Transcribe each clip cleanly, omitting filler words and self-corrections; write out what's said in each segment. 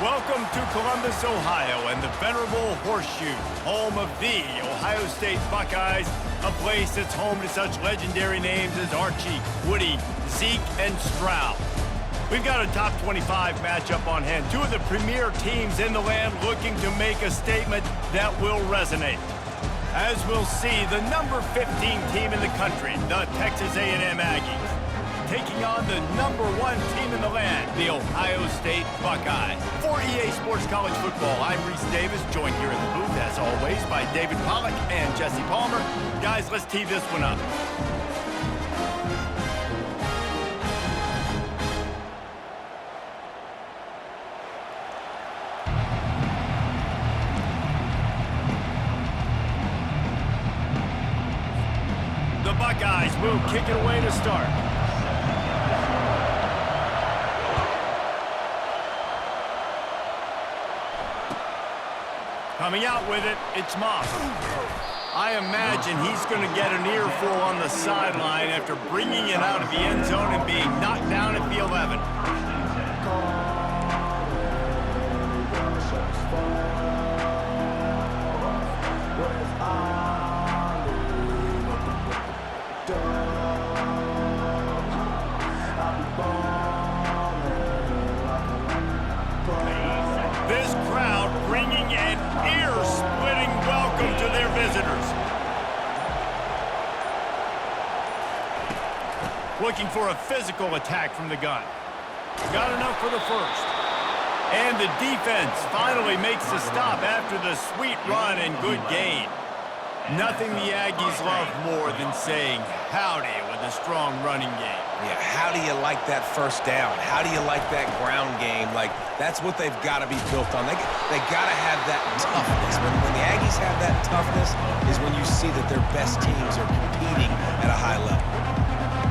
Welcome to Columbus, Ohio, and the venerable Horseshoe, home of the Ohio State Buckeyes, a place that's home to such legendary names as Archie, Woody, Zeke, and Stroud. We've got a top 25 matchup on hand. Two of the premier teams in the land looking to make a statement that will resonate. As we'll see, the number 15 team in the country, the Texas A&M Aggies, taking on the number 1 team in the land, the Ohio State Buckeyes. For EA Sports College Football, I'm Reese Davis, joined here in the booth, as always, by David Pollack and Jesse Palmer. Guys, let's tee this one up. The Buckeyes will kick it away to start. Coming out with it, it's Moss. I imagine he's going to get an earful on the sideline after bringing it out of the end zone and being knocked down at the 11. This crowd bringing an ear-splitting welcome to their visitors. Looking for a physical attack from the gun. Got enough for the first. And the defense finally makes the stop after the sweet run and good gain. Nothing the Aggies love more than saying howdy with a strong running game. Yeah, how do you like that first down? How do you like that ground game? Like, that's what they've got to be built on. They got to have that toughness. When the Aggies have that toughness is when you see that their best teams are competing at a high level.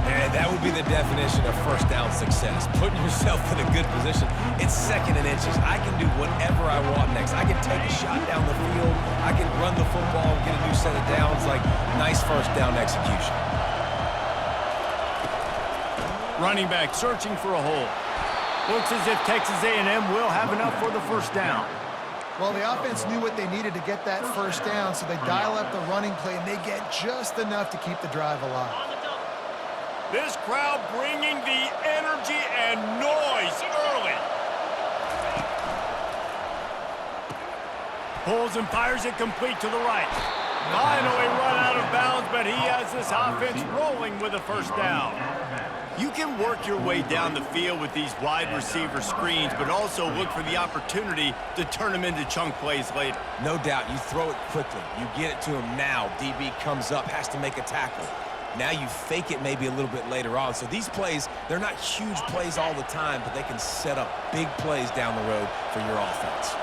And that would be the definition of first down success. Putting yourself in a good position. It's second and inches. I can do whatever I want next. I can take a shot down the field. I can run the football and get a new set of downs. Like, nice first down execution. Running back searching for a hole. Looks as if Texas A&M will have enough for the first down. Well, the offense knew what they needed to get that first down, so they dial up the running play, and they get just enough to keep the drive alive. This crowd bringing the energy and noise early. Pulls and fires it complete to the right. Finally run out of bounds, but he has this offense rolling with a first down. You can work your way down the field with these wide receiver screens, but also look for the opportunity to turn them into chunk plays later. No doubt, you throw it quickly. You get it to him now. DB comes up, has to make a tackle. Now you fake it maybe a little bit later on. So these plays, they're not huge plays all the time, but they can set up big plays down the road for your offense.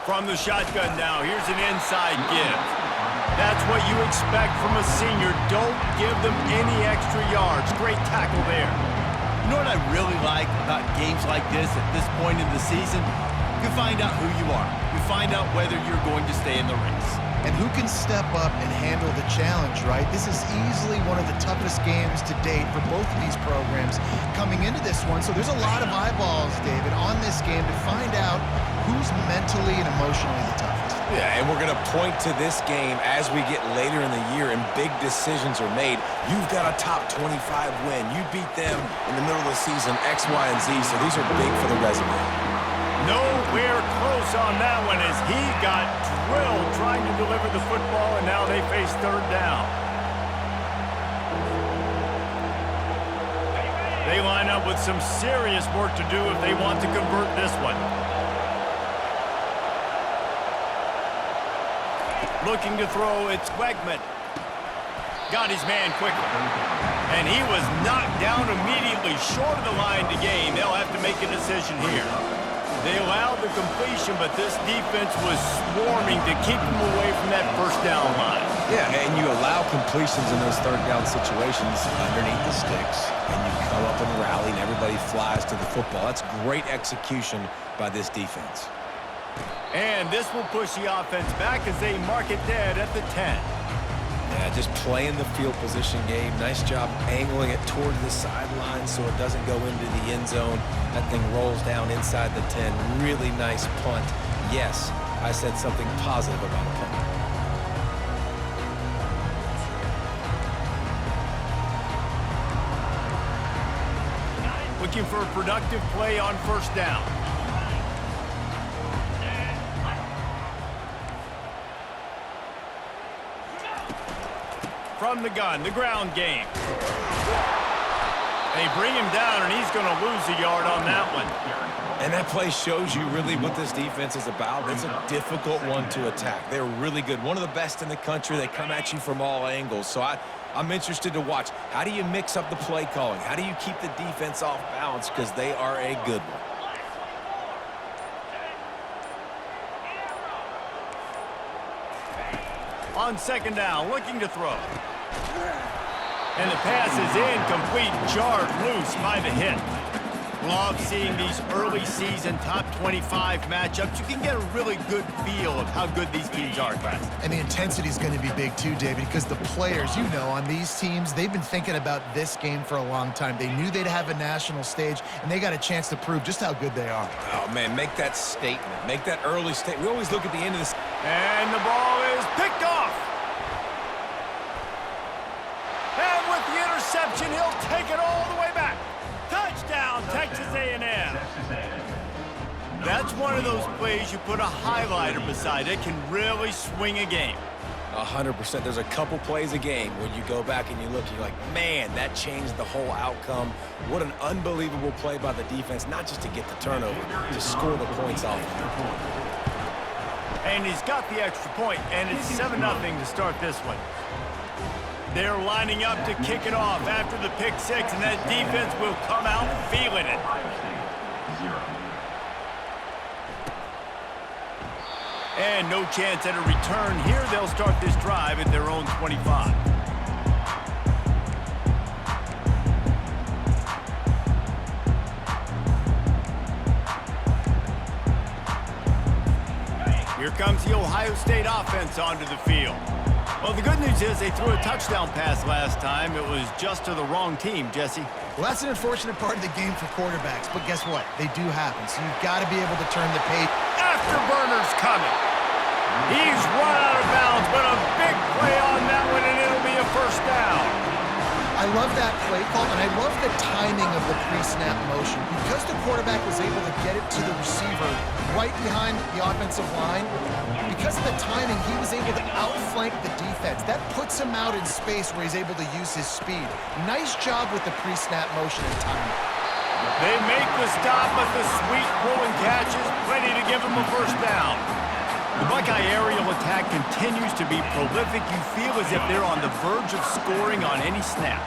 From the shotgun now, here's an inside give. That's what you expect from a senior. Don't give them any extra yards. Great tackle there. You know what I really like about games like this at this point in the season? You find out who you are. You find out whether you're going to stay in the race. And who can step up and handle the challenge, right? This is easily one of the toughest games to date for both of these programs coming into this one. So there's a lot of eyeballs, David, on this game to find out who's mentally and emotionally the toughest. Yeah, and we're going to point to this game as we get later in the year and big decisions are made. You've got a top 25 win. You beat them in the middle of the season, X, Y, and Z, so these are big for the resume. Nowhere close on that one as he got drilled trying to deliver the football, and now they face third down. They line up with some serious work to do if they want to convert this one. Looking to throw, it's Wegman. Got his man quickly. And he was knocked down immediately short of the line to gain. They'll have to make a decision here. They allowed the completion, but this defense was swarming to keep them away from that first down line. Yeah, and you allow completions in those third down situations underneath the sticks, and you come up and rally, and everybody flies to the football. That's great execution by this defense. And this will push the offense back as they mark it dead at the 10. Yeah, just playing the field position game. Nice job angling it toward the sideline so it doesn't go into the end zone. That thing rolls down inside the 10. Really nice punt. Yes, I said something positive about a punt. Looking for a productive play on first down. From the gun, the ground game. They bring him down, and he's going to lose a yard on that one. And that play shows you really what this defense is about. It's a difficult one to attack. They're really good. One of the best in the country. They come at you from all angles. So I'm interested to watch. How do you mix up the play calling? How do you keep the defense off balance? Because they are a good one. On second down, looking to throw. And the pass is incomplete, jarred loose by the hit. Love seeing these early season top 25 matchups. You can get a really good feel of how good these teams are, guys. And the intensity is going to be big too, David, because the players, you know, on these teams, they've been thinking about this game for a long time. They knew they'd have a national stage, and they got a chance to prove just how good they are. Oh, man, make that statement. Make that early statement. We always look at the end of this. And the ball is picked off. And with the interception, he'll take it all the way back. Touchdown, Texas A&M. That's one of those plays you put a highlighter beside it, can really swing a game. 100%. There's a couple plays a game when you go back and you look, you're like, man, that changed the whole outcome. What an unbelievable play by the defense, not just to get the turnover, to score the points off. And he's got the extra point, and it's 7-0 to start this one. They're lining up to kick it off after the pick six, and that defense will come out feeling it. And no chance at a return here. They'll start this drive at their own 25. Here comes the Ohio State offense onto the field. Well, the good news is they threw a touchdown pass last time. It was just to the wrong team, Jesse. Well, that's an unfortunate part of the game for quarterbacks, but guess what? They do happen, so you've got to be able to turn the page. Afterburner's coming. He's run out of bounds, but a big play on that one, and it'll be a first down. I love that play call, and I love the timing of the pre-snap motion. Because the quarterback was able to get it to the receiver right behind the offensive line, because of the timing, he was able to outflank the defense. That puts him out in space where he's able to use his speed. Nice job with the pre-snap motion and timing. They make the stop, but the sweet pulling catch is plenty to give him a first down. The Buckeye aerial attack continues to be prolific. You feel as if they're on the verge of scoring on any snap.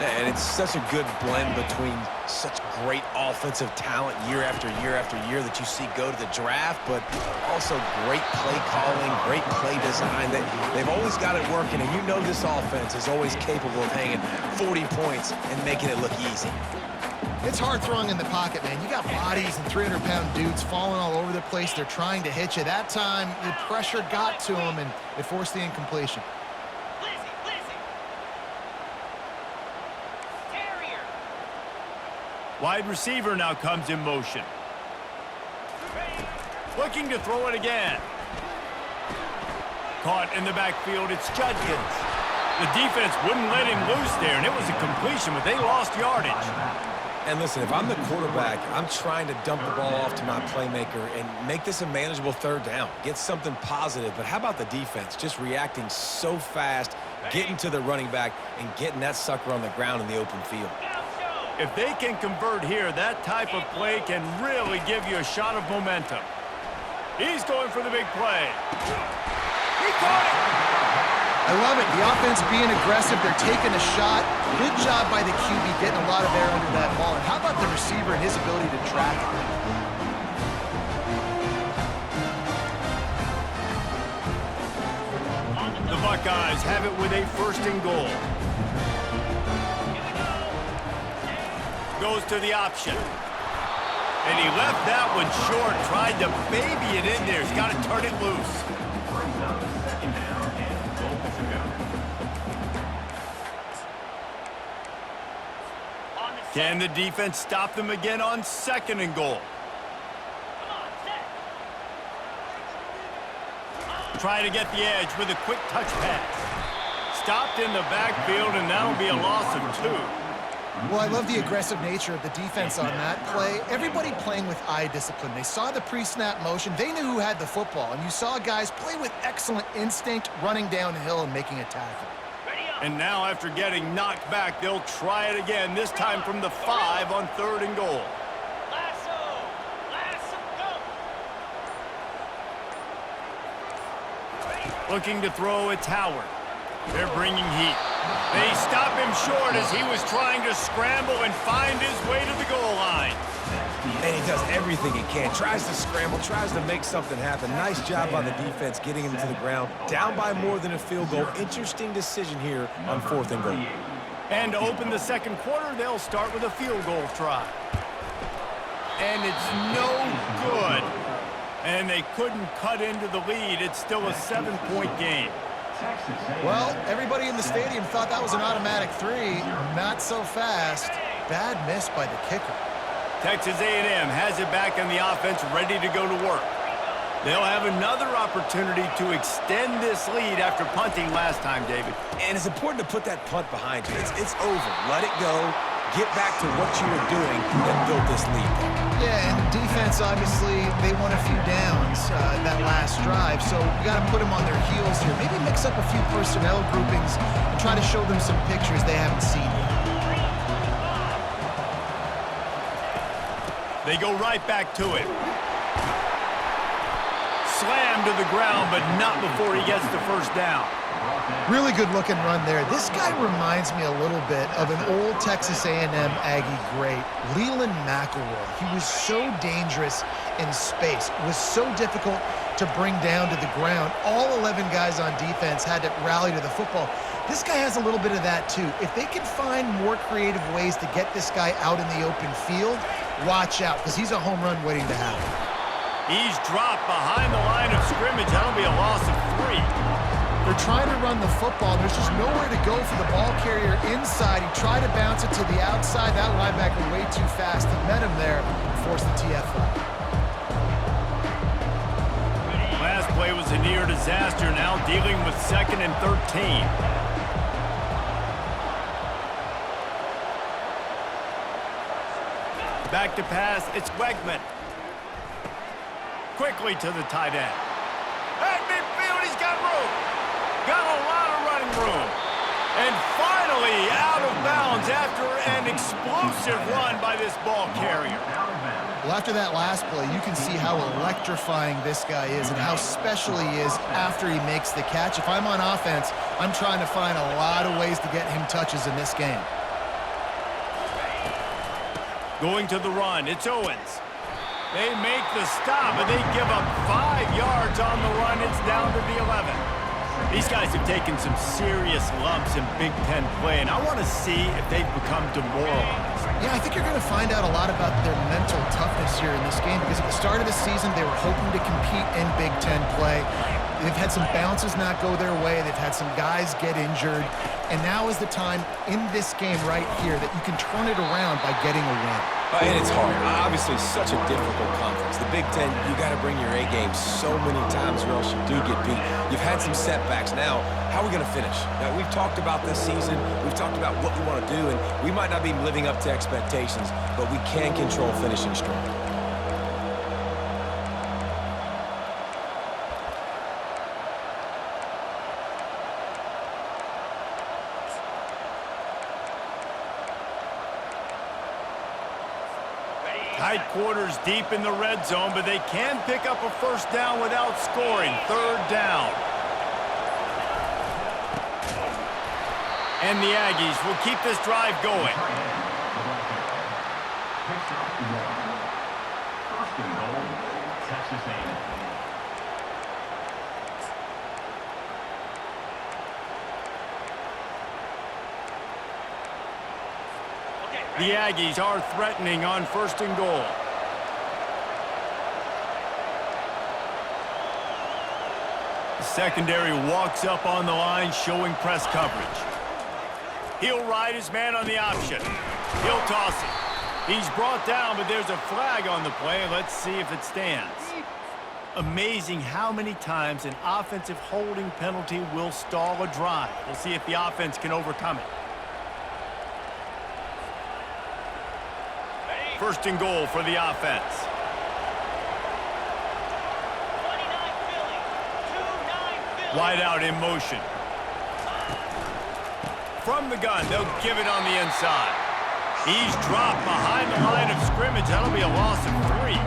And it's such a good blend between such great offensive talent year after year after year that you see go to the draft, but also great play calling, great play design. They've always got it working, and you know this offense is always capable of hanging 40 points and making it look easy. It's hard throwing in the pocket, man. You got bodies and 300-pound dudes falling all over the place. They're trying to hit you. That time, the pressure got to him, and it forced the incompletion. Wide receiver now comes in motion. Looking to throw it again. Caught in the backfield, it's Judkins. The defense wouldn't let him loose there, and it was a completion, but they lost yardage. And listen, if I'm the quarterback, I'm trying to dump the ball off to my playmaker and make this a manageable third down. Get something positive. But how about the defense? Just reacting so fast, getting to the running back, and getting that sucker on the ground in the open field. If they can convert here, that type of play can really give you a shot of momentum. He's going for the big play. He caught it! I love it. The offense being aggressive. They're taking a shot. Good job by the QB getting a lot of air under that ball. And how about the receiver and his ability to track it? The Buckeyes have it with a first and goal. Goes to the option. And he left that one short. Tried to baby it in there. He's got to turn it loose. Can the defense stop them again on 2nd and goal? Try to get the edge with a quick touch pass. Stopped in the backfield, and that'll be a loss of 2. Well, I love the aggressive nature of the defense on that play. Everybody playing with eye discipline. They saw the pre-snap motion. They knew who had the football, and you saw guys play with excellent instinct, running downhill and making a tackle. And now, after getting knocked back, they'll try it again, this time from the 5 on 3rd and goal. Looking to throw, it's Howard. They're bringing heat. They stop him short as he was trying to scramble and find his way to the goal line. And he does everything he can. Tries to scramble, tries to make something happen. Nice job by the defense getting him to the ground. Down by more than a field goal. Interesting decision here on 4th and goal. And to open the 2nd quarter, they'll start with a field goal try. And it's no good. And they couldn't cut into the lead. It's still a 7-point game. Well, everybody in the stadium thought that was an automatic 3. Not so fast. Bad miss by the kicker. Texas A&M has it back on the offense, ready to go to work. They'll have another opportunity to extend this lead after punting last time, David. And it's important to put that punt behind you. It's over. Let it go. Get back to what you were doing that built this lead. Yeah, and defense, obviously, they won a few downs that last drive, so you got to put them on their heels here. Maybe mix up a few personnel groupings and try to show them some pictures they haven't seen yet. They go right back to it. Slammed to the ground, but not before he gets the 1st down. Really good-looking run there. This guy reminds me a little bit of an old Texas A&M Aggie great, Leland McElroy. He was so dangerous in space. It was so difficult to bring down to the ground. All 11 guys on defense had to rally to the football. This guy has a little bit of that, too. If they can find more creative ways to get this guy out in the open field, watch out, because he's a home run waiting to happen. He's dropped behind the line of scrimmage. That'll be a loss of 3. They're trying to run the football. There's just nowhere to go for the ball carrier inside. He tried to bounce it to the outside. That linebacker way too fast. He met him there and forced the TFL. Last play was a near disaster, now dealing with 2nd and 13. Back to pass, it's Wegman. Quickly to the tight end. At midfield, he's got room. Got a lot of running room. And finally out of bounds after an explosive run by this ball carrier. Well, after that last play, you can see how electrifying this guy is and how special he is after he makes the catch. If I'm on offense, I'm trying to find a lot of ways to get him touches in this game. Going to the run, it's Owens. They make the stop, and they give up 5 yards on the run. It's down to the 11. These guys have taken some serious lumps in Big Ten play, and I want to see if they've become demoralized. Yeah, I think you're going to find out a lot about their mental toughness here in this game because at the start of the season, they were hoping to compete in Big Ten play. They've had some bounces not go their way. They've had some guys get injured. And now is the time in this game right here that you can turn it around by getting a win. And it's hard. Obviously, such a difficult conference. The Big Ten, you got to bring your A game so many times or else you do get beat. You've had some setbacks. Now, how are we going to finish? Now, we've talked about this season. We've talked about what we want to do, and we might not be living up to expectations, but we can control finishing strong. Tight quarters deep in the red zone, but they can pick up a 1st down without scoring. 3rd down. And the Aggies will keep this drive going. First and goal, Texas A&M. The Aggies are threatening on 1st and goal. The secondary walks up on the line, showing press coverage. He'll ride his man on the option. He'll toss it. He's brought down, but there's a flag on the play. Let's see if it stands. Amazing how many times an offensive holding penalty will stall a drive. We'll see if the offense can overcome it. First and goal for the offense. Wide out in motion. From the gun, they'll give it on the inside. He's dropped behind the line of scrimmage. That'll be a loss of 3.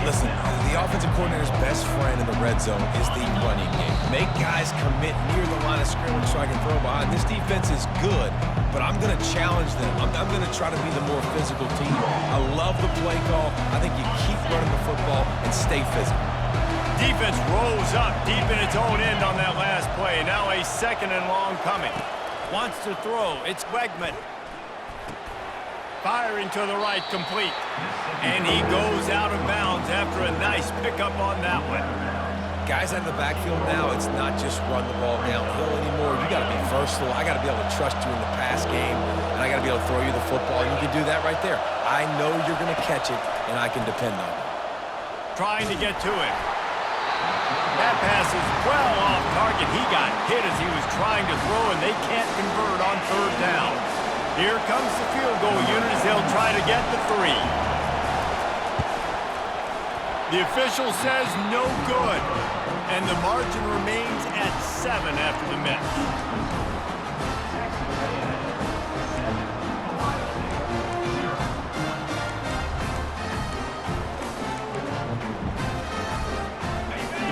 Listen, the offensive coordinator's best friend in the red zone is the running game. Make guys commit near the line of scrimmage so I can throw behind. This defense is good, but I'm going to challenge them. I'm going to try to be the more physical team. I love the play call. I think you keep running the football and stay physical. Defense rolls up deep in its own end on that last play. Now a 2nd and long coming. Wants to throw. It's Wegman. Firing to the right, complete. And he goes out of bounds after a nice pickup on that one. Guys out of the backfield now, it's not just run the ball downhill anymore. You got to be versatile. I got to be able to trust you in the pass game, and I got to be able to throw you the football. And you can do that right there. I know you're going to catch it, and I can depend on it. Trying to get to it. That pass is well off target. He got hit as he was trying to throw, and they can't convert on 3rd down. Here comes the field goal unit as they'll try to get the 3. The official says no good, and the margin remains at 7 after the miss.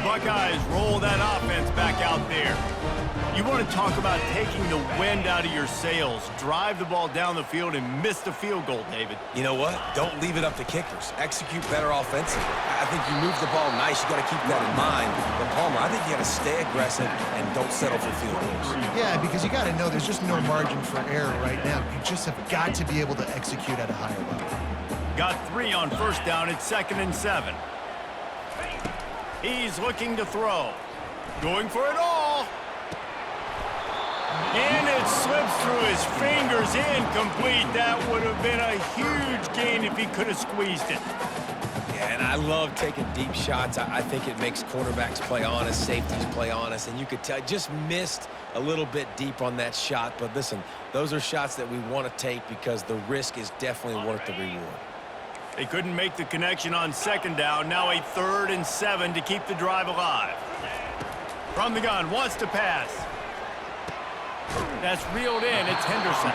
Buckeyes roll that offense back out there. You want to talk about taking the wind out of your sails. Drive the ball down the field and miss the field goal, David. You know what? Don't leave it up to kickers. Execute better offensively. I think you move the ball nice. You got to keep that in mind. But Palmer, I think you got to stay aggressive and don't settle for field goals. Yeah, because you got to know there's just no margin for error right now. You just have got to be able to execute at a higher level. Got 3 on 1st down. It's 2nd and 7. He's looking to throw. Going for it all. And it slips through his fingers, incomplete. That would have been a huge gain if he could have squeezed it. Yeah, and I love taking deep shots. I think it makes quarterbacks play honest, safeties play honest, and you could tell just missed a little bit deep on that shot. But listen, those are shots that we want to take because the risk is definitely worth the reward. They couldn't make the connection on 2nd down. Now a 3rd and 7 to keep the drive alive. From the gun, wants to pass. That's reeled in. It's Henderson.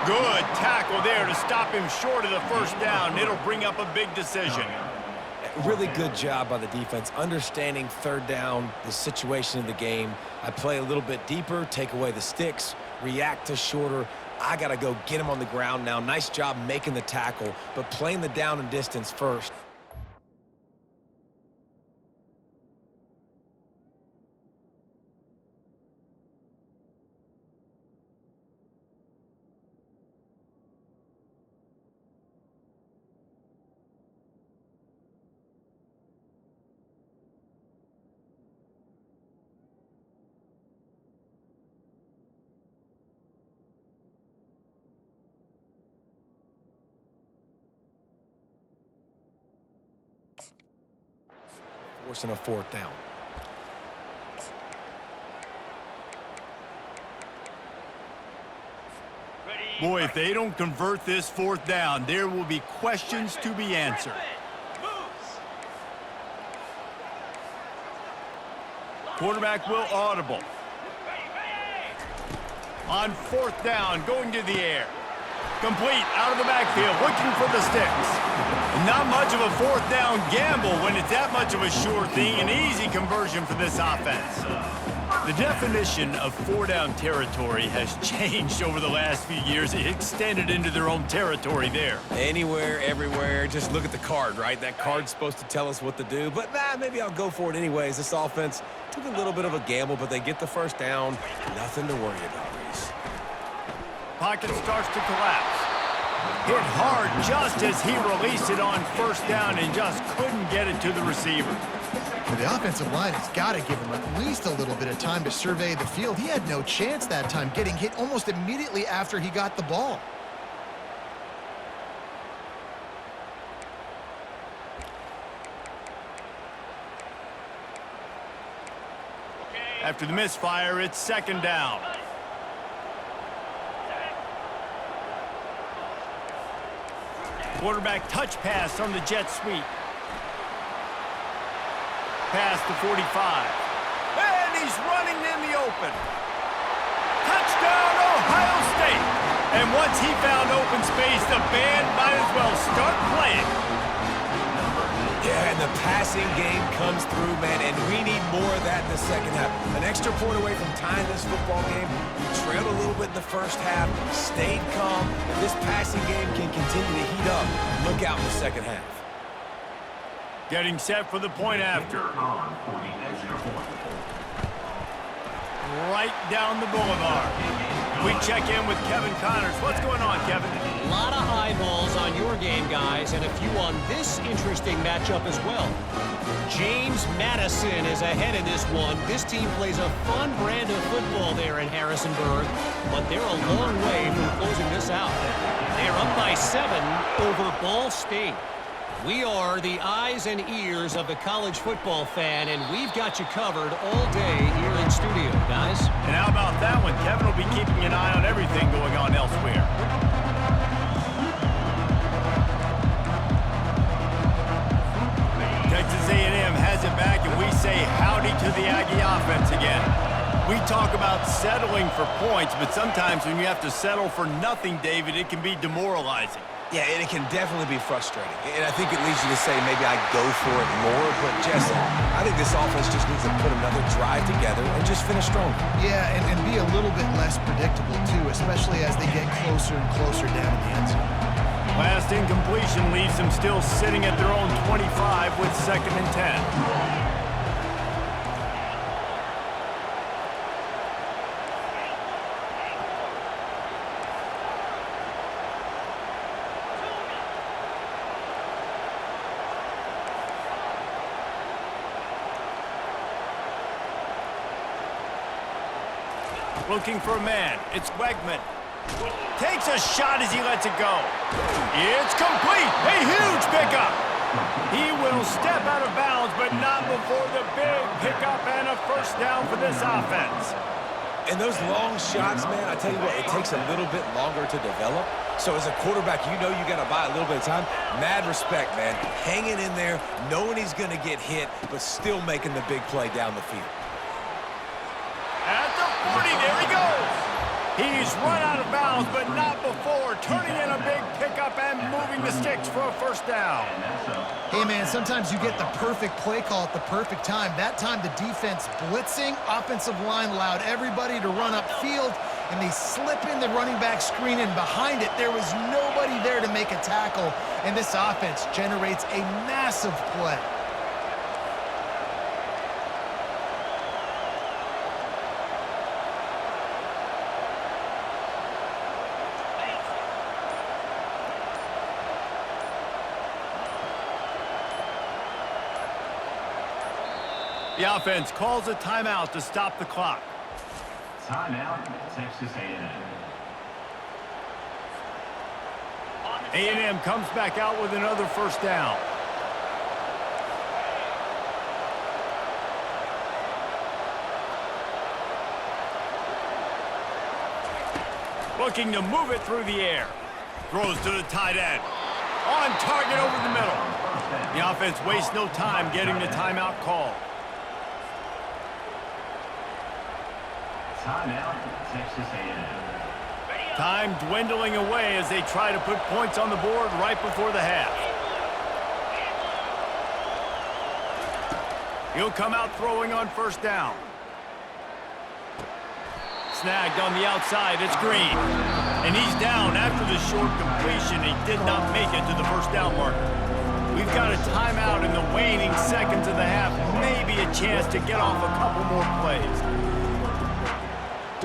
Good tackle there to stop him short of the 1st down. It'll bring up a big decision. Really good job by the defense, understanding 3rd down, the situation of the game. I play a little bit deeper, take away the sticks, react to shorter. I got to go get him on the ground now. Nice job making the tackle, but playing the down and distance first. Forcing a 4th down. Boy, if they don't convert this 4th down, there will be questions to be answered. Quarterback will audible. On 4th down, going to the air. Complete, out of the backfield, looking for the sticks. Not much of a 4th down gamble when it's that much of a sure thing. An easy conversion for this offense. The definition of 4-down territory has changed over the last few years. It extended into their own territory there. Anywhere, everywhere, just look at the card, right? That card's supposed to tell us what to do, but maybe I'll go for it anyways. This offense took a little bit of a gamble, but they get the 1st down. Nothing to worry about, Reese. Pocket starts to collapse. Hit hard just as he released it on 1st down and just couldn't get it to the receiver. Well, the offensive line has got to give him at least a little bit of time to survey the field. He had no chance that time, getting hit almost immediately after he got the ball. After the misfire, it's second down. Quarterback touch pass on the jet sweep. Pass to 45. And he's running in the open. Touchdown, Ohio State. And once he found open space, the band might as well start playing. Yeah, and the passing game comes through, man, and we need more of that in the second half. An extra point away from tying this football game. We trailed a little bit in the first half, stayed calm. If this passing game can continue to heat up, look out in the second half. Getting set for the point after. On for the extra point. Right down the boulevard. We check in with Kevin Connors. What's going on, Kevin? A lot of eyeballs on your game, guys, and a few on this interesting matchup as well. James Madison is ahead in this one. This team plays a fun brand of football there in Harrisonburg, but they're a long way from closing this out. They're up by 7 over Ball State. We are the eyes and ears of the college football fan, and we've got you covered all day here in studio, guys. And how about that one? Kevin will be keeping an eye on everything going on elsewhere. Texas A&M has it back, and we say howdy to the Aggie offense again. We talk about settling for points, but sometimes when you have to settle for nothing, David, it can be demoralizing. Yeah, and it can definitely be frustrating. And I think it leads you to say maybe I go for it more. But, Jesse, I think this offense just needs to put another drive together and just finish strong. Yeah, and be a little bit less predictable, too, especially as they get closer and closer down to the end zone. Last incompletion leaves them still sitting at their own 25 with 2nd and 10. Looking for a man. It's Wegman. Takes a shot as he lets it go. It's complete. A huge pickup. He will step out of bounds, but not before the big pickup and a first down for this offense. And those long shots, man, I tell you what, it takes a little bit longer to develop. So as a quarterback, you know you got to buy a little bit of time. Mad respect, man. Hanging in there, knowing he's going to get hit, but still making the big play down the field. At the 40, there he goes. He's run out of bounds, but not before turning in a big pickup and moving the sticks for a first down. Hey, man, sometimes you get the perfect play call at the perfect time. That time the defense blitzing, offensive line allowed everybody to run upfield, and they slip in the running back screen, and behind it there was nobody there to make a tackle, and this offense generates a massive play. The offense calls a timeout to stop the clock. Timeout, Texas A&M. A&M comes back out with another first down. Looking to move it through the air. Throws to the tight end. On target over the middle. The offense wastes no time getting the timeout call. Timeout, Texas A&M. Time dwindling away as they try to put points on the board right before the half. He'll come out throwing on first down. Snagged on the outside, it's Green. And he's down after the short completion. He did not make it to the first down marker. We've got a timeout in the waning seconds of the half. Maybe a chance to get off a couple more plays.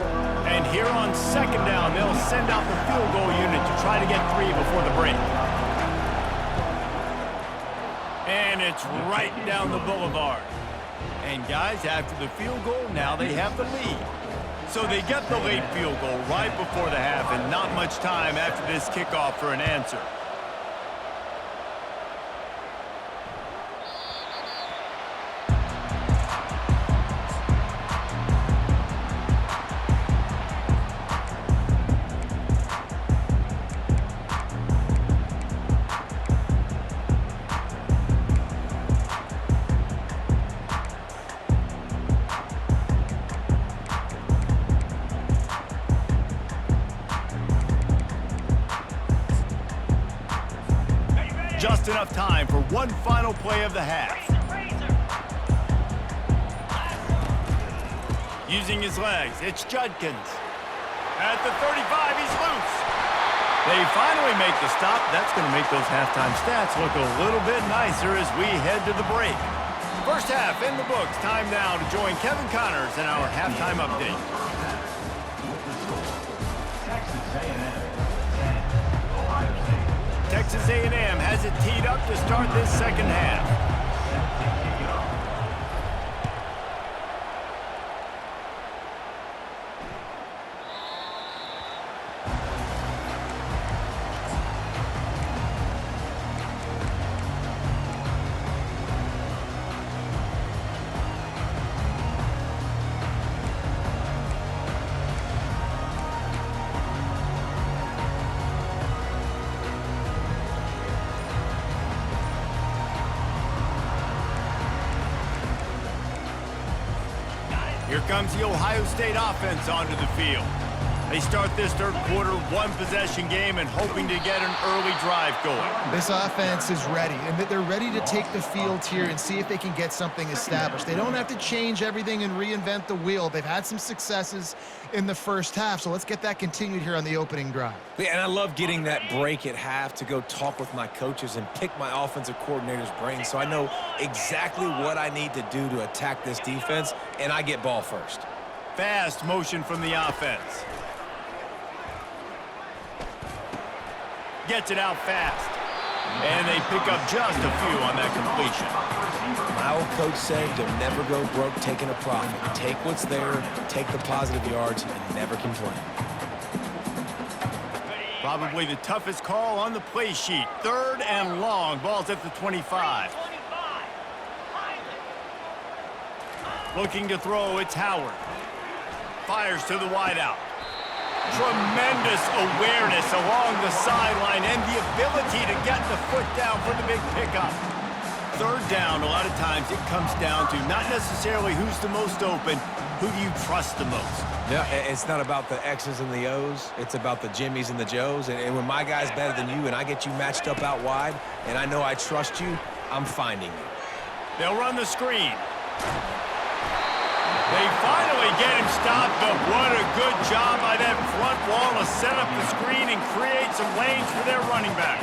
And here on second down, they'll send out the field goal unit to try to get 3 before the break. And it's right down the boulevard. And guys, after the field goal, now they have the lead. So they get the late field goal right before the half, and not much time after this kickoff for an answer. Just enough time for one final play of the half. Using his legs, it's Judkins. At the 35, he's loose. They finally make the stop. That's going to make those halftime stats look a little bit nicer as we head to the break. First half in the books. Time now to join Kevin Connors in our halftime update. Texas A&M has it teed up to start this second half. Here comes the Ohio State offense onto the field. They start this third quarter one-possession game and hoping to get an early drive going. This offense is ready, and they're ready to take the field here and see if they can get something established. They don't have to change everything and reinvent the wheel. They've had some successes in the first half, so let's get that continued here on the opening drive. Yeah, and I love getting that break at half to go talk with my coaches and pick my offensive coordinator's brain so I know exactly what I need to do to attack this defense, and I get ball first. Fast motion from the offense. Gets it out fast. And they pick up just a few on that completion. My old coach said you'll never go broke taking a profit. Take what's there, take the positive yards, and never complain. Probably the toughest call on the play sheet. Third and long. Ball's at the 25. Looking to throw, it's Howard. Fires to the wideout. Tremendous awareness along the sideline and the ability to get the foot down for the big pickup. Third down, a lot of times it comes down to not necessarily who's the most open, who do you trust the most? Yeah, it's not about the X's and the O's. It's about the Jimmies and the Joes. And when my guy's better than you and I get you matched up out wide and I know I trust you, I'm finding you. They'll run the screen. They finally get him stopped, but what a good job by that front wall to set up the screen and create some lanes for their running back.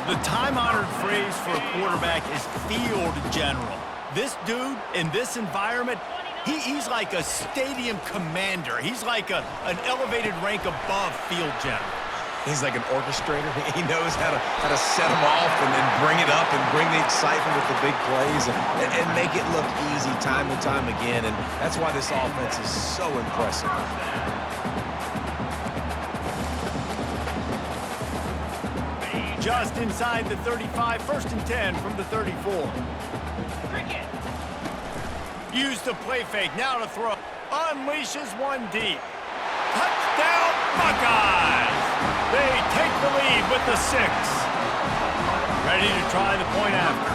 The time-honored phrase for a quarterback is field general. This dude, in this environment, he's like a stadium commander. He's like an elevated rank above field general. He's like an orchestrator. He knows how to set them off and then bring it up and bring the excitement with the big plays and make it look easy time and time again. And that's why this offense is so impressive. Just inside the 35, first and 10 from the 34. Use the play fake, now to throw. Unleashes one deep. Touchdown, Buckeyes! They take the lead with the 6. Ready to try the point after.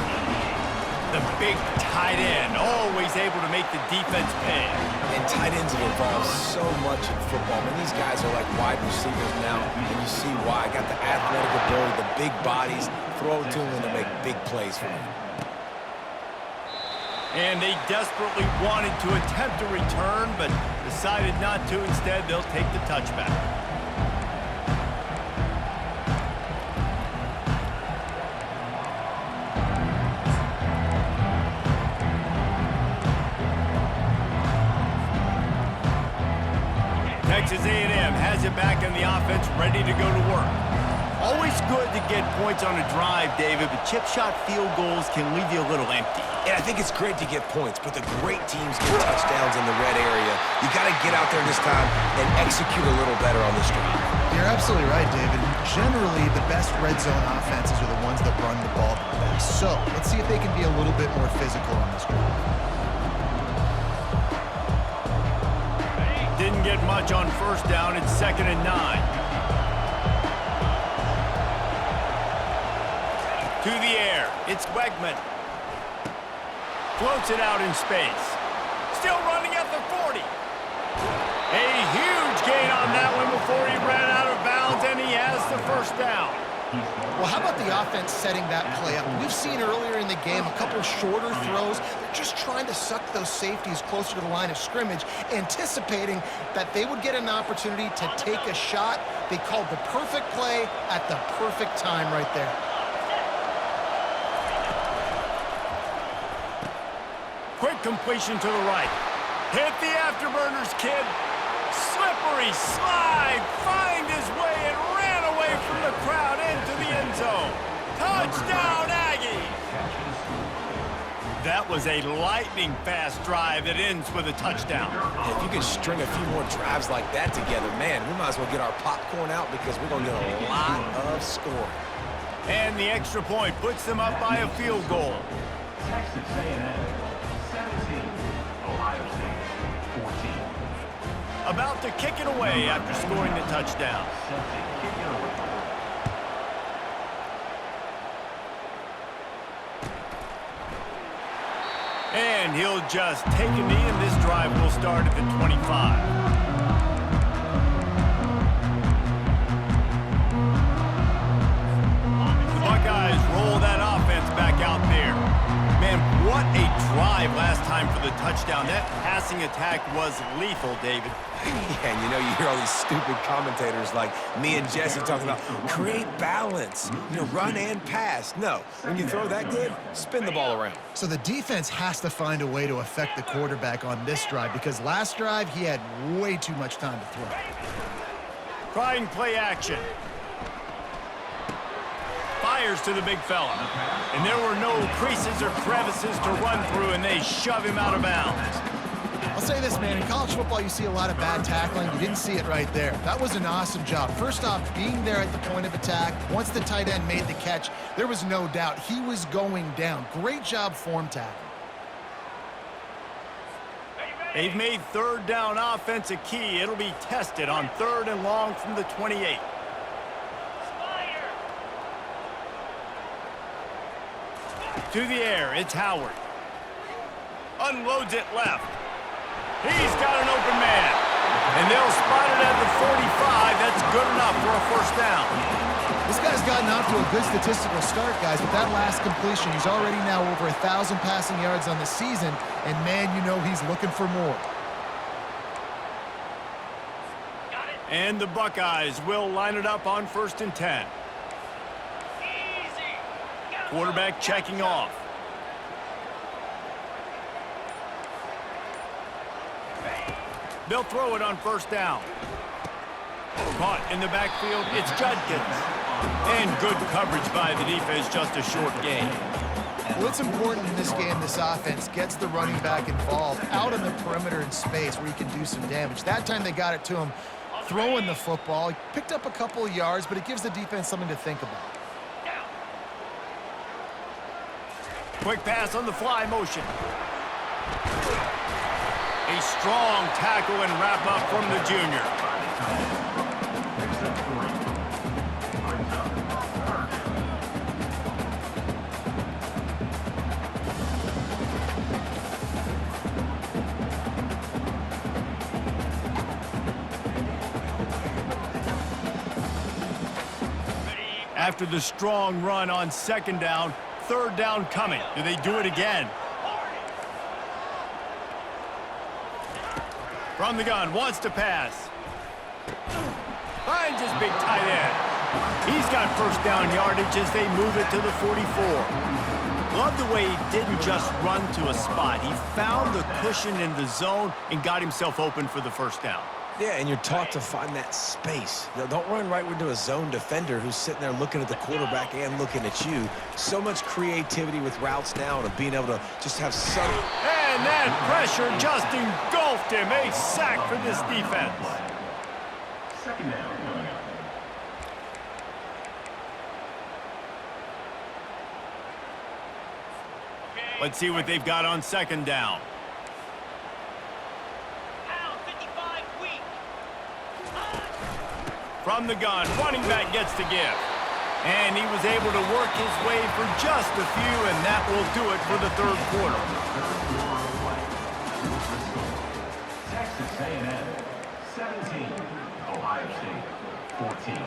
The big tight end, always able to make the defense pay. And tight ends have evolved so much in football. I mean, these guys are like wide receivers now, and you see why. Got the athletic ability, the big bodies, throw it to them and make big plays for them. And they desperately wanted to attempt a return, but decided not to. Instead, they'll take the touchback. Texas A&M has it back in the offense, ready to go to work. Always good to get points on a drive, David, but chip shot field goals can leave you a little empty. And I think it's great to get points, but the great teams get touchdowns in the red area. You got to get out there this time and execute a little better on this drive. You're absolutely right, David. Generally, the best red zone offenses are the ones that run the ball the best. So let's see if they can be a little bit more physical on this drive. Didn't get much on first down. It's 2nd and 9. To the air. It's Wegman. Floats it out in space. Still running at the 40. A huge gain on that one before he ran out of bounds, and he has the first down. Well, how about the offense setting that play up? We've seen earlier in the game a couple shorter throws. They're just trying to suck those safeties closer to the line of scrimmage, anticipating that they would get an opportunity to take a shot. They called the perfect play at the perfect time right there. Quick completion to the right. Hit the afterburners, kid. Slippery slide. Find his way and ran away from the crowd into the end zone. Touchdown, Aggies. That was a lightning-fast drive that ends with a touchdown. If you can string a few more drives like that together, man, we might as well get our popcorn out because we're going to get a lot of scoring. And the extra point puts them up by a field goal. Texas A&M 17, Ohio State 14. About to kick it away after scoring the touchdown. Set to kick it away. And he'll just take a knee, and this drive will start at the 25. The Buckeyes roll that offense back out there. Man, what a drive last time for the touchdown. That passing attack was lethal, David. Yeah, and you know, you hear all these stupid commentators like me and Jesse talking about create balance, run and pass. No, when you throw that good, spin the ball around. So the defense has to find a way to affect the quarterback on this drive because last drive he had way too much time to throw. Trying play action. Fires to the big fella. And there were no creases or crevices to run through, and they shove him out of bounds. I'll say this, man. In college football, you see a lot of bad tackling. You didn't see it right there. That was an awesome job. First off, being there at the point of attack. Once the tight end made the catch, there was no doubt he was going down. Great job form tackle. They've made third down offense a key. It'll be tested on 3rd and long from the 28. To the air, it's Howard. Unloads it left. He's got an open man. And they'll spot it at the 45. That's good enough for a first down. This guy's gotten off to a good statistical start, guys, but that last completion, he's already now over 1,000 passing yards on the season, and man, you know he's looking for more. And the Buckeyes will line it up on 1st and 10. Quarterback checking off. They'll throw it on 1st down. Caught in the backfield, it's Judkins. And good coverage by the defense, just a short gain. Well, it's important in this game this offense gets the running back involved out on the perimeter in space where he can do some damage. That time they got it to him throwing the football. He picked up a couple of yards, but it gives the defense something to think about. Quick pass on the fly motion. A strong tackle and wrap up from the junior. After the strong run on 2nd down, 3rd down coming. Do they do it again? From the gun, wants to pass. Finds his big tight end. He's got 1st down yardage as they move it to the 44. Love the way he didn't just run to a spot. He found the cushion in the zone and got himself open for the 1st down. Yeah, and you're taught to find that space. Don't run right into a zone defender who's sitting there looking at the quarterback and looking at you. So much creativity with routes now and being able to just have some... And that pressure just engulfed him. A sack for this defense. 2nd down coming up. Let's see what they've got on 2nd down. From the gun, running back gets the give. And he was able to work his way for just a few, and that will do it for the 3rd quarter. Texas A&M 17, Ohio State 14.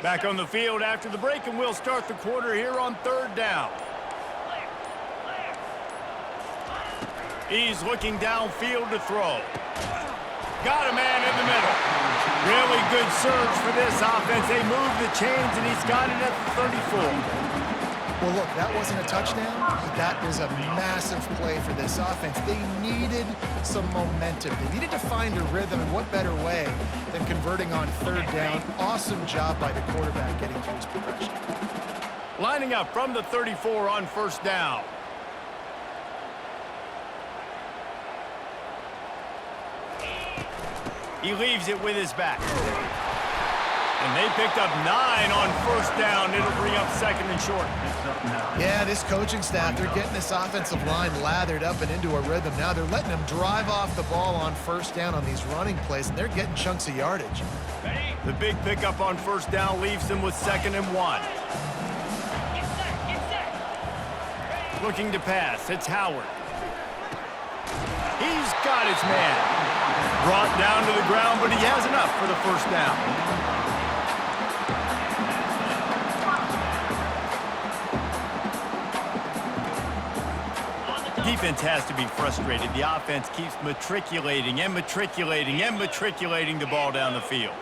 Back on the field after the break, and we'll start the quarter here on 3rd down. He's looking downfield to throw. Got a man in the middle. Really good surge for this offense. They move the chains, and he's got it at the 34. Well, look, that wasn't a touchdown, but that was a massive play for this offense. They needed some momentum. They needed to find a rhythm, and what better way than converting on 3rd down. Awesome job by the quarterback getting through his progression. Lining up from the 34 on 1st down. He leaves it with his back. And they picked up 9 on 1st down. It'll bring up 2nd and short. Yeah, this coaching staff, they're getting this offensive line lathered up and into a rhythm. Now they're letting them drive off the ball on 1st down on these running plays, and they're getting chunks of yardage. The big pickup on 1st down leaves them with 2nd and 1. Looking to pass. It's Howard. He's got his man. Brought down to the ground, but he has enough for the 1st down. Defense has to be frustrated. The offense keeps matriculating and matriculating and matriculating the ball down the field.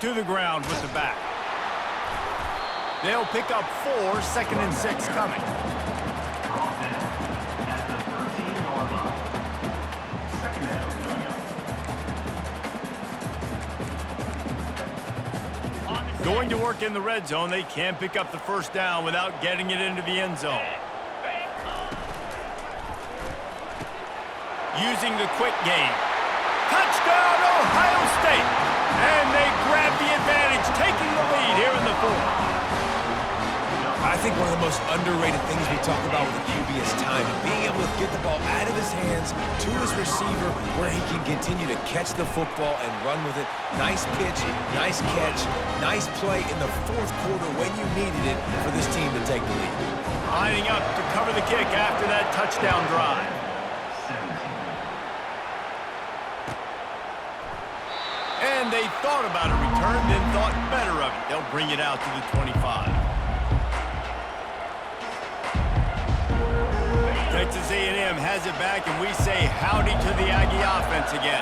To the ground with the back. They'll pick up 4, 2nd and 6 coming. Going to work in the red zone. They can't pick up the 1st down without getting it into the end zone. Using the quick game. Touchdown, Ohio State! And they grab the advantage, taking the lead here in the 4th. I think one of the most underrated things we talk about with the QB is timing. Being able to get the ball out of his hands to his receiver where he can continue to catch the football and run with it. Nice pitch, nice catch, nice play in the 4th quarter when you needed it for this team to take the lead. Lining up to cover the kick after that touchdown drive. And they thought about a return, then thought better of it. They'll bring it out to the 25. Texas A&M has it back, and we say howdy to the Aggie offense again.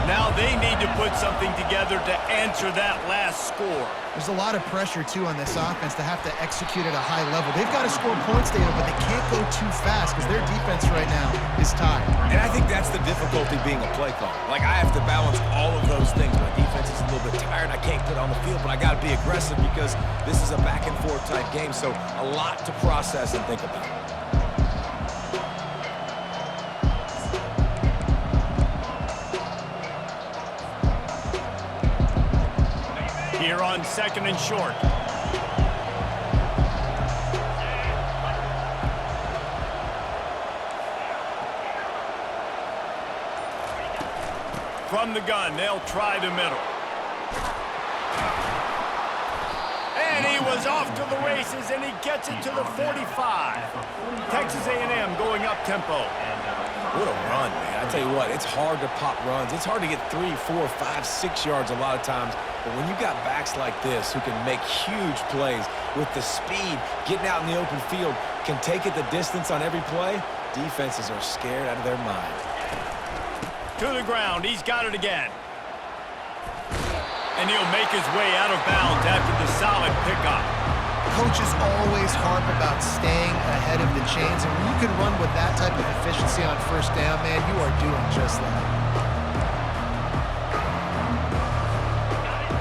Now they need to put something together to answer that last score. There's a lot of pressure, too, on this offense to have to execute at a high level. They've got to score points, David, but they can't go too fast because their defense right now is tired. And I think that's the difficulty being a play caller. Like, I have to balance all of those things. My defense is a little bit tired. I can't put on the field, but I got to be aggressive because this is a back-and-forth type game, so a lot to process and think about. Here on 2nd and short. From the gun, they'll try the middle. And he was off to the races, and he gets it to the 45. Texas A&M going up tempo. What a run, man. I tell you what, it's hard to pop runs. It's hard to get 3, 4, 5, 6 yards a lot of times. But when you got backs like this who can make huge plays with the speed, getting out in the open field, can take it the distance on every play, defenses are scared out of their mind. To the ground, he's got it again. And he'll make his way out of bounds after the solid pickup. Coaches always harp about staying ahead of the chains, and when you can run with that type of efficiency on 1st down, man, you are doing just that.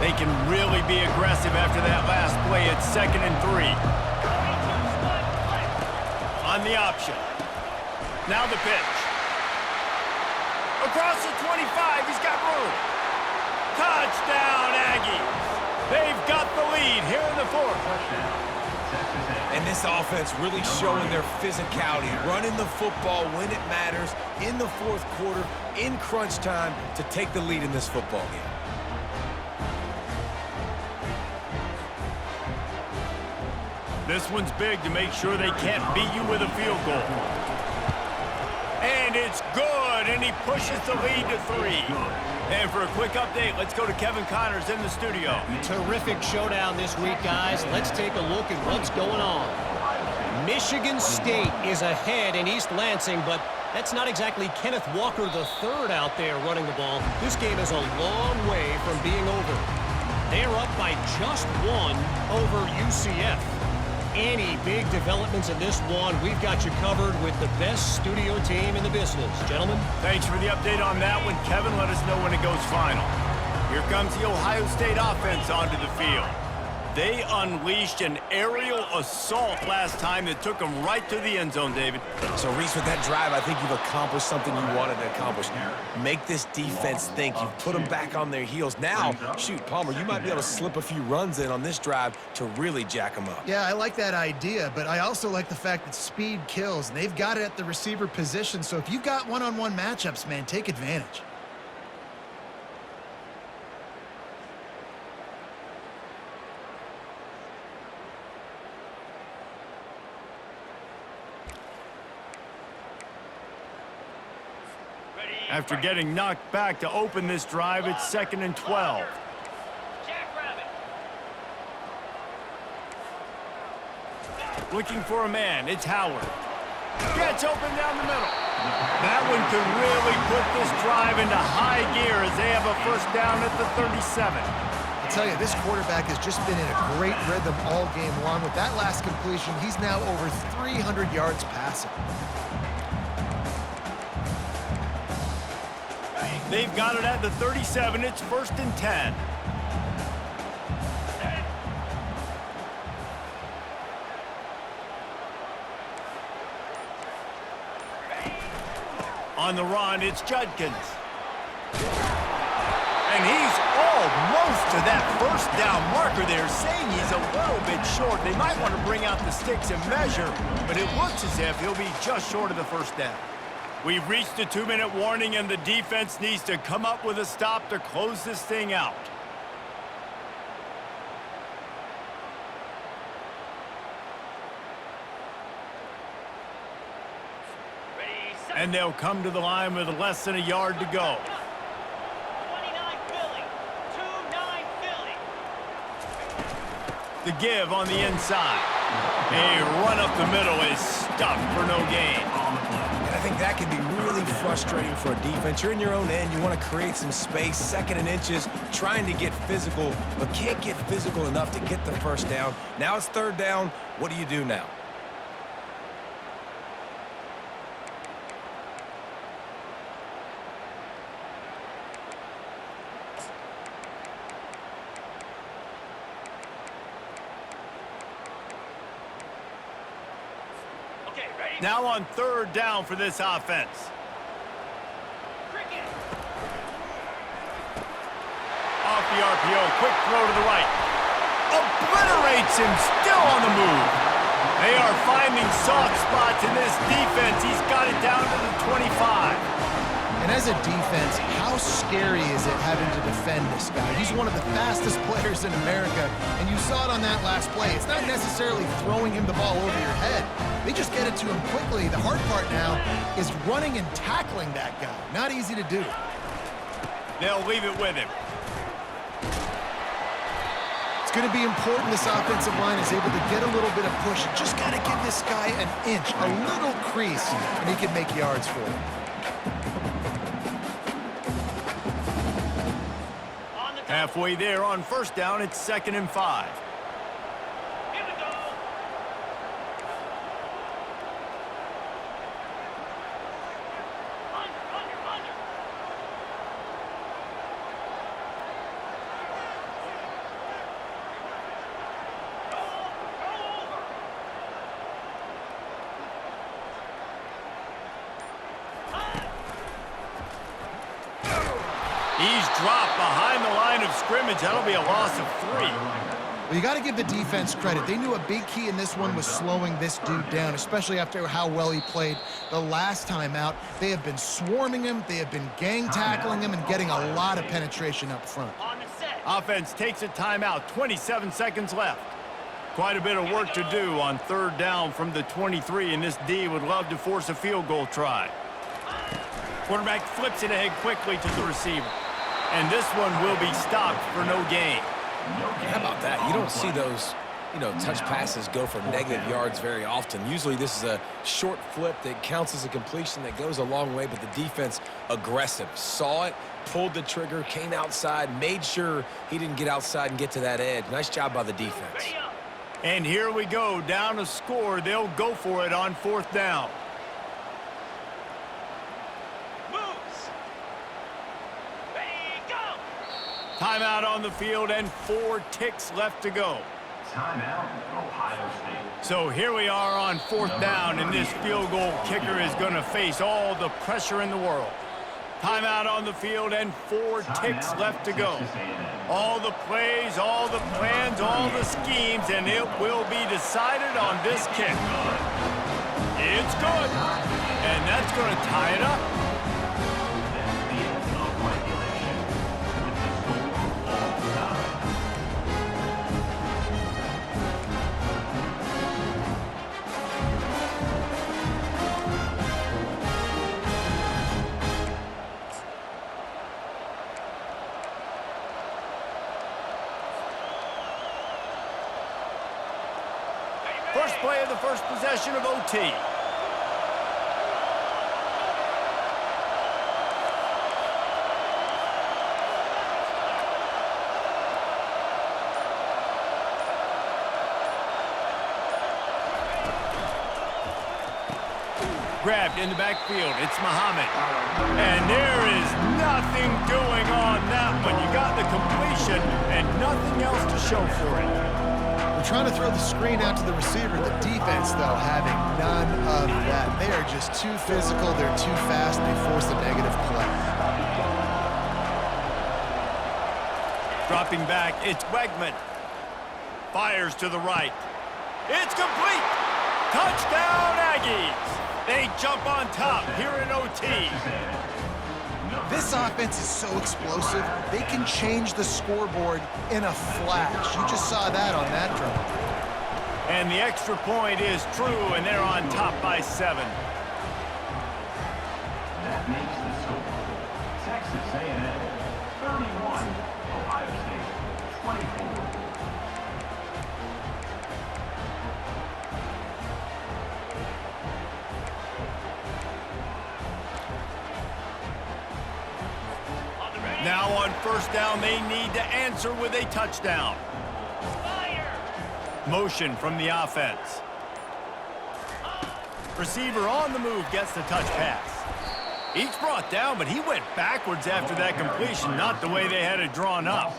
They can really be aggressive after that last play at 2nd and 3. On the option. Now the pitch. Across the 25, he's got room. Touchdown, Aggies. They've got the lead here in the 4th. And this offense really showing their physicality, running the football when it matters, in the 4th quarter, in crunch time, to take the lead in this football game. This one's big to make sure they can't beat you with a field goal. And And it's good, and he pushes the lead to 3. And for a quick update, let's go to Kevin Connors in the studio. Terrific showdown this week, guys. Let's take a look at what's going on. Michigan State is ahead in East Lansing, but that's not exactly Kenneth Walker III out there running the ball. This game is a long way from being over. They're up by just 1 over UCF. Any big developments in this one, we've got you covered with the best studio team in the business. Gentlemen? Thanks for the update on that one. Kevin, let us know when it goes final. Here comes the Ohio State offense onto the field. They unleashed an aerial assault last time that took them right to the end zone, David. So, Reese, with that drive, I think you've accomplished something you wanted to accomplish. Make this defense think. You've put them back on their heels. Now, shoot, Palmer, you might be able to slip a few runs in on this drive to really jack them up. Yeah, I like that idea, but I also like the fact that speed kills. And they've got it at the receiver position, so if you've got one-on-one matchups, man, take advantage. After getting knocked back to open this drive, it's 2nd and 12. Looking for a man, it's Howard. Gets open down the middle. That one could really put this drive into high gear as they have a first down at the 37. I tell you, this quarterback has just been in a great rhythm all game long. With that last completion, he's now over 300 yards passing. They've got it at the 37. It's 1st and 10. On the run, it's Judkins. And he's almost to that first down marker there, saying he's a little bit short. They might want to bring out the sticks and measure, but it looks as if he'll be just short of the first down. We've reached the 2-minute warning, and the defense needs to come up with a stop to close this thing out. And they'll come to the line with less than a yard to go. 29 Philly. 2-9 Philly. The give on the inside. A run up the middle is stuffed for no gain. And I think that can be really frustrating for a defense. You're in your own end. You want to create some space, 2nd and inches, trying to get physical, but can't get physical enough to get the first down. Now it's 3rd down. What do you do now? Now on 3rd down for this offense. Off the RPO, quick throw to the right. Obliterates him, still on the move. They are finding soft spots in this defense. He's got it down to the 25. And as a defense, how scary is it having to defend this guy? He's one of the fastest players in America, and you saw it on that last play. It's not necessarily throwing him the ball over your head. They just get it to him quickly. The hard part now is running and tackling that guy. Not easy to do. They'll leave it with him. It's going to be important this offensive line is able to get a little bit of push. Just got to give this guy an inch, a little crease, and he can make yards for him. Halfway there on 1st down, it's 2nd and 5. Here we go. Under. He's dropped behind the line of scrimmage. That'll be a loss of 3. Well, you got to give the defense credit. They knew a big key in this one was slowing this dude down, especially after how well he played the last time out. They have been swarming him. They have been gang tackling him and getting a lot of penetration up front. On the set. Offense takes a timeout. 27 seconds left. Quite a bit of work to do on 3rd down from the 23, and this D would love to force a field goal try. Quarterback flips it ahead quickly to the receiver. And this one will be stopped for no gain. How about that? You don't see those, touch passes go for negative yards very often. Usually this is a short flip that counts as a completion that goes a long way, but the defense aggressive. Saw it, pulled the trigger, came outside, made sure he didn't get outside and get to that edge. Nice job by the defense. And here we go, down a score. They'll go for it on 4th down. Timeout on the field and 4 ticks left to go. Timeout, Ohio State. So here we are on 4th down, and this field goal kicker is going to face all the pressure in the world. Timeout on the field and 4 ticks left to go. All the plays, all the plans, all the schemes, and it will be decided on this kick. It's good, and that's going to tie it up. First play of the first possession of OT. Grabbed in the backfield. It's Muhammad. And there is nothing doing on that one. You got the completion and nothing else to show for it. They're trying to throw the screen out to the receiver. The defense, though, having none of that. They are just too physical. They're too fast. They force a negative play. Dropping back, it's Wegman. Fires to the right. It's complete. Touchdown, Aggies. They jump on top here in OT. This offense is so explosive, they can change the scoreboard in a flash. You just saw that on that drive. And the extra point is true, and they're on top by 7. That makes the score. Texas A&M 31, Ohio State 24. Now on first down, they need to answer with a touchdown. Motion from the offense. Receiver on the move gets the touch pass. Each brought down, but he went backwards after that completion, not the way they had it drawn up.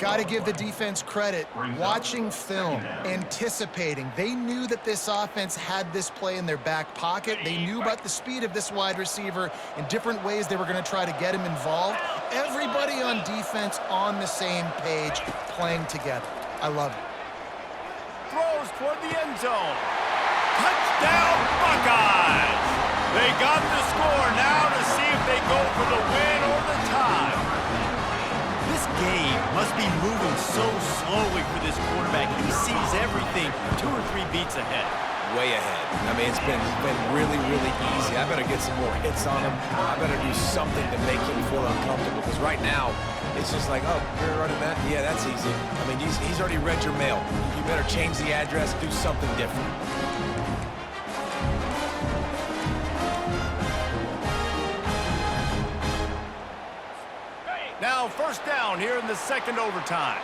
Got to give the defense credit. Watching film, anticipating. They knew that this offense had this play in their back pocket. They knew about the speed of this wide receiver and different ways they were going to try to get him involved. Everybody on defense on the same page, playing together. I love it. Throws toward the end zone. Touchdown, Buckeyes! They got the score now to see if they go for the win or the tie. This game must be moving so slowly for this quarterback. He sees everything 2 or 3 beats ahead. Way ahead. I mean, it's been really, really easy. I better get some more hits on him. I better do something to make him feel uncomfortable, because right now, it's just like, oh, you're running that? Yeah, that's easy. I mean, he's already read your mail. You better change the address, do something different. Now first down here in the second overtime.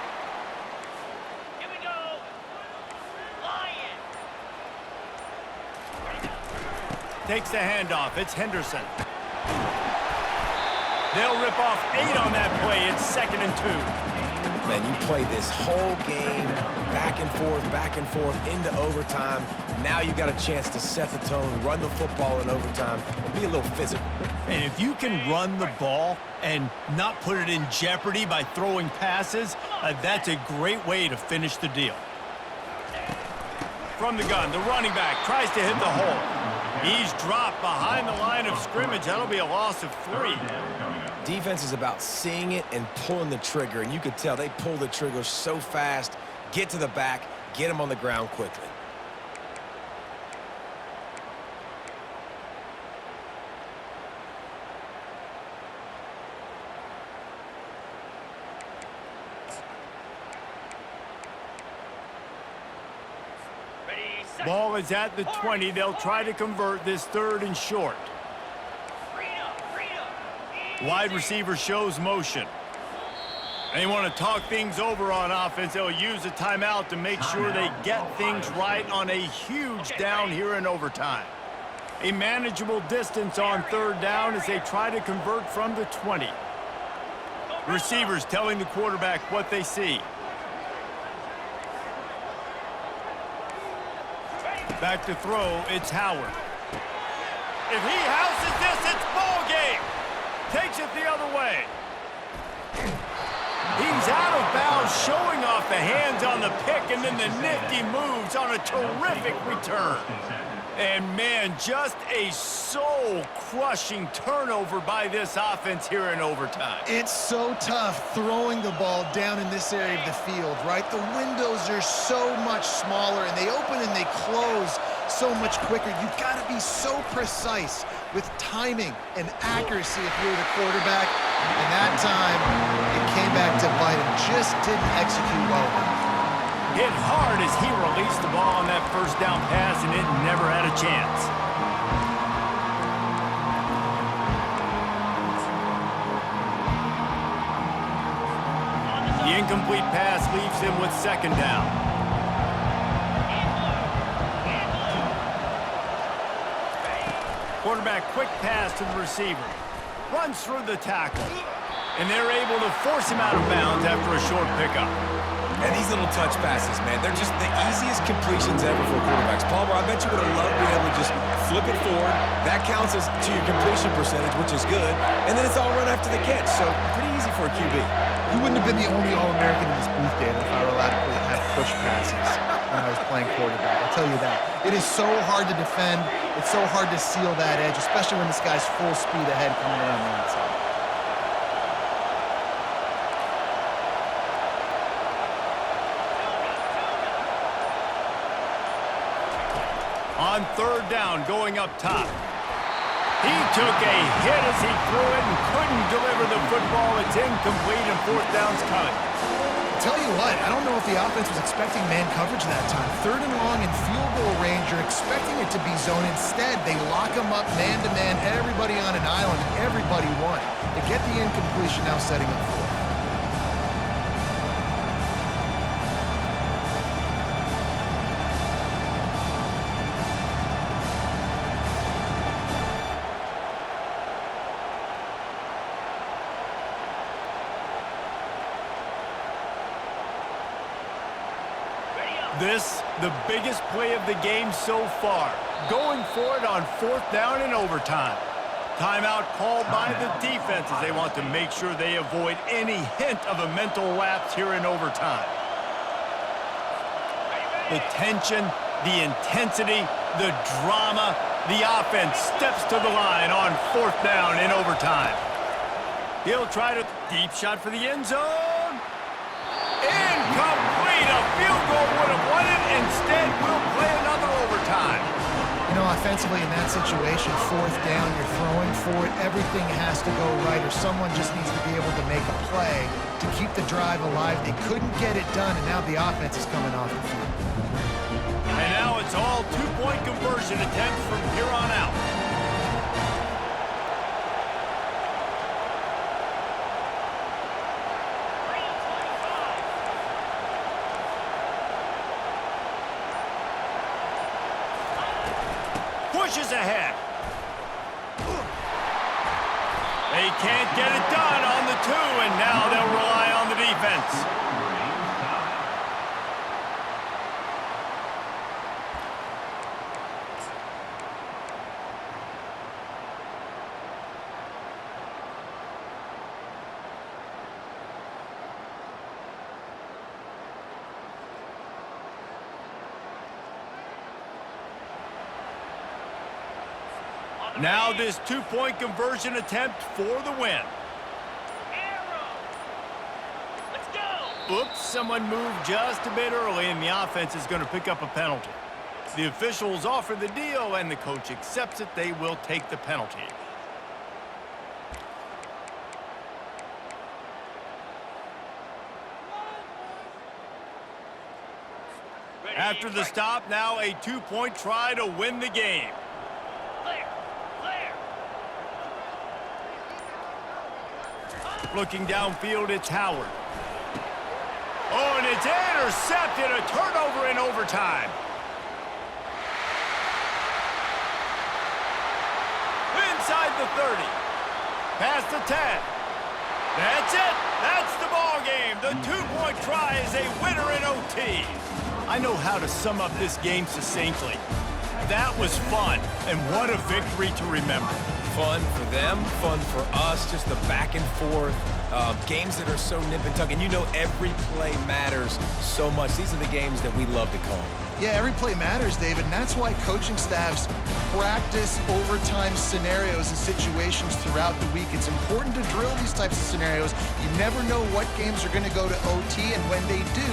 Here we go. Lion. Takes the handoff. It's Henderson. They'll rip off 8 on that play. It's 2nd and 2. Man, you play this whole game back and forth into overtime. Now you got a chance to set the tone, run the football in overtime, and be a little physical. And if you can run the ball and not put it in jeopardy by throwing passes, that's a great way to finish the deal. From the gun, the running back tries to hit the hole. He's dropped behind the line of scrimmage. That'll be a loss of 3. Defense is about seeing it and pulling the trigger, and you could tell they pull the trigger so fast, get to the back, get him on the ground quickly. Ready, set. Ball is at the 20. They'll try to convert this 3rd and short. Freedom. Wide receiver shows motion. They want to talk things over on offense. They'll use a timeout to make sure they get things right on a huge down here in overtime. A manageable distance on 3rd down as they try to convert from the 20. Receivers telling the quarterback what they see. Back to throw, it's Howard. If he houses this, it's ball game. Takes it the other way. He's out of bounds, showing off the hands on the pick, and then the nifty moves on a terrific return. And, man, just a soul-crushing turnover by this offense here in overtime. It's so tough throwing the ball down in this area of the field, right? The windows are so much smaller, and they open and they close so much quicker. You've got to be so precise with timing and accuracy if you're the quarterback. And that time, it came back to bite him. Just didn't execute well enough. Hit hard as he released the ball on that 1st down pass, and it never had a chance. The incomplete pass leaves him with 2nd down. Quarterback quick pass to the receiver. Runs through the tackle. And they're able to force him out of bounds after a short pickup. And these little touch passes, man, they're just the easiest completions ever for quarterbacks. Palmer, I bet you would have loved being able to just flip it forward. That counts as to your completion percentage, which is good. And then it's all run after the catch, so pretty easy for a QB. You wouldn't have been the only All-American in this booth, David, if I were allowed to have push passes when I was playing quarterback. I'll tell you that. It is so hard to defend. It's so hard to seal that edge, especially when this guy's full speed ahead coming around the outside. On 3rd down, going up top. He took a hit as he threw it and couldn't deliver the football. It's incomplete and 4th down's coming. Tell you what, I don't know if the offense was expecting man coverage that time. 3rd and long in field goal range, you're expecting it to be zone. Instead, they lock him up man-to-man, everybody on an island, and everybody won. They get the incompletion, now setting up 4th. This, the biggest play of the game so far. Going for it on 4th down in overtime. Timeout called by the defense as they want to make sure they avoid any hint of a mental lapse here in overtime. The tension, the intensity, the drama, the offense steps to the line on 4th down in overtime. He'll try to deep shot for the end zone. Incomplete! A field goal would have won it. Instead, we'll play another overtime. You know, offensively in that situation, 4th down, you're throwing for it. Everything has to go right, or someone just needs to be able to make a play to keep the drive alive. They couldn't get it done, and now the offense is coming off the field. And now it's all 2-point conversion attempts from here on out. Pushes ahead. They can't get it done on the 2, and now they'll rely on the defense. Now this 2-point conversion attempt for the win. Let's go. Oops, someone moved just a bit early, and the offense is going to pick up a penalty. The officials offer the deal, and the coach accepts it. They will take the penalty. After the stop, now a 2-point try to win the game. Clear. Clear. Looking downfield, it's Howard. Oh, and it's intercepted. A turnover in overtime. Inside the 30. Past the 10. That's it. That's the ball game. The 2-point try is a winner in OT. I know how to sum up this game succinctly. That was fun, and what a victory to remember. Fun for them, fun for us, just the back and forth, games that are so nip and tuck, and you know every play matters so much. These are the games that we love to call. Yeah, every play matters, David, and that's why coaching staffs practice overtime scenarios and situations throughout the week. It's important to drill these types of scenarios. You never know what games are going to go to OT, and when they do,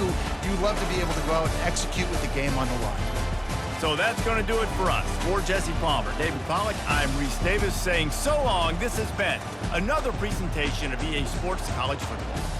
you love to be able to go out and execute with the game on the line. So that's going to do it for us. For Jesse Palmer, David Pollack, I'm Reese Davis saying so long. This has been another presentation of EA Sports College Football.